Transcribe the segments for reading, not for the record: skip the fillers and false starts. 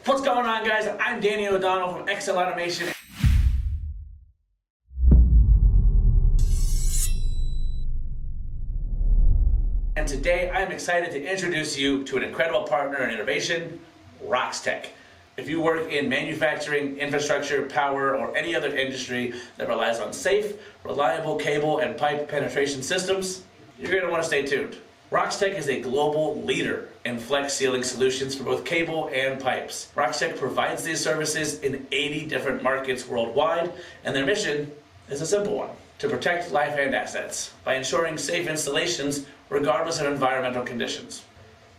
What's going on, guys? I'm Danny O'Donnell from Excel Automation. And today I'm excited to introduce you to an incredible partner in innovation, Roxtec. If you work in manufacturing, infrastructure, power, or any other industry that relies on safe, reliable cable and pipe penetration systems, you're going to want to stay tuned. Roxtec is a global leader in flex sealing solutions for both cable and pipes. Roxtec provides these services in 80 different markets worldwide, and their mission is a simple one: to protect life and assets by ensuring safe installations regardless of environmental conditions.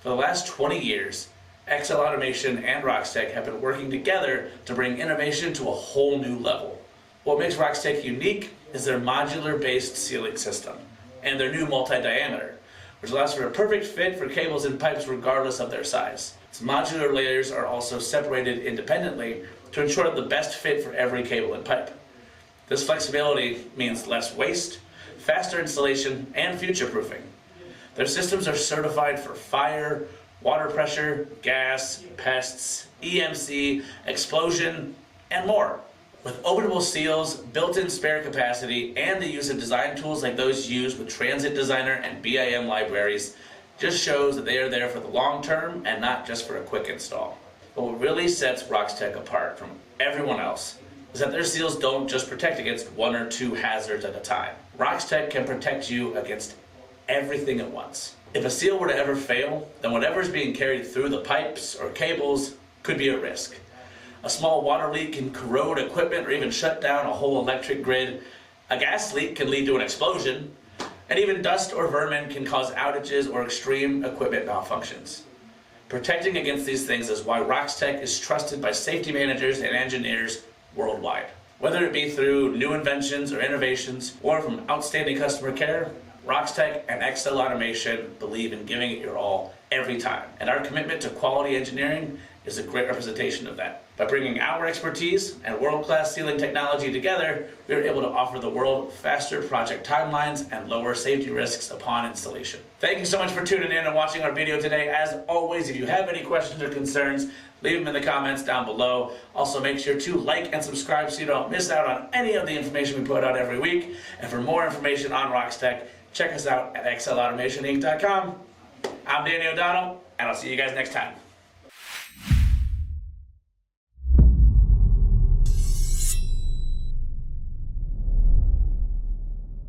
For the last 20 years, Excel Automation and Roxtec have been working together to bring innovation to a whole new level. What makes Roxtec unique is their modular-based sealing system and their new multi-diameter, which allows for a perfect fit for cables and pipes regardless of their size. Its modular layers are also separated independently to ensure the best fit for every cable and pipe. This flexibility means less waste, faster installation, and future-proofing. Their systems are certified for fire, water pressure, gas, pests, EMC, explosion, and more. With openable seals, built-in spare capacity, and the use of design tools like those used with Transit Designer and BIM libraries, just shows that they are there for the long term and not just for a quick install. But what really sets Roxtec apart from everyone else is that their seals don't just protect against one or two hazards at a time. Roxtec can protect you against everything at once. If a seal were to ever fail, then whatever is being carried through the pipes or cables could be at risk. A small water leak can corrode equipment or even shut down a whole electric grid. A gas leak can lead to an explosion. And even dust or vermin can cause outages or extreme equipment malfunctions. Protecting against these things is why Roxtec is trusted by safety managers and engineers worldwide. Whether it be through new inventions or innovations, or from outstanding customer care, Roxtec and Excel Automation believe in giving it your all every time. And our commitment to quality engineering is a great representation of that. By bringing our expertise and world-class sealing technology together, we are able to offer the world faster project timelines and lower safety risks upon installation. Thank you so much for tuning in and watching our video today. As always, if you have any questions or concerns, leave them in the comments down below. Also, make sure to like and subscribe so you don't miss out on any of the information we put out every week. And for more information on Roxtec, check us out at excelautomationinc.com. I'm Danny O'Donnell, and I'll see you guys next time.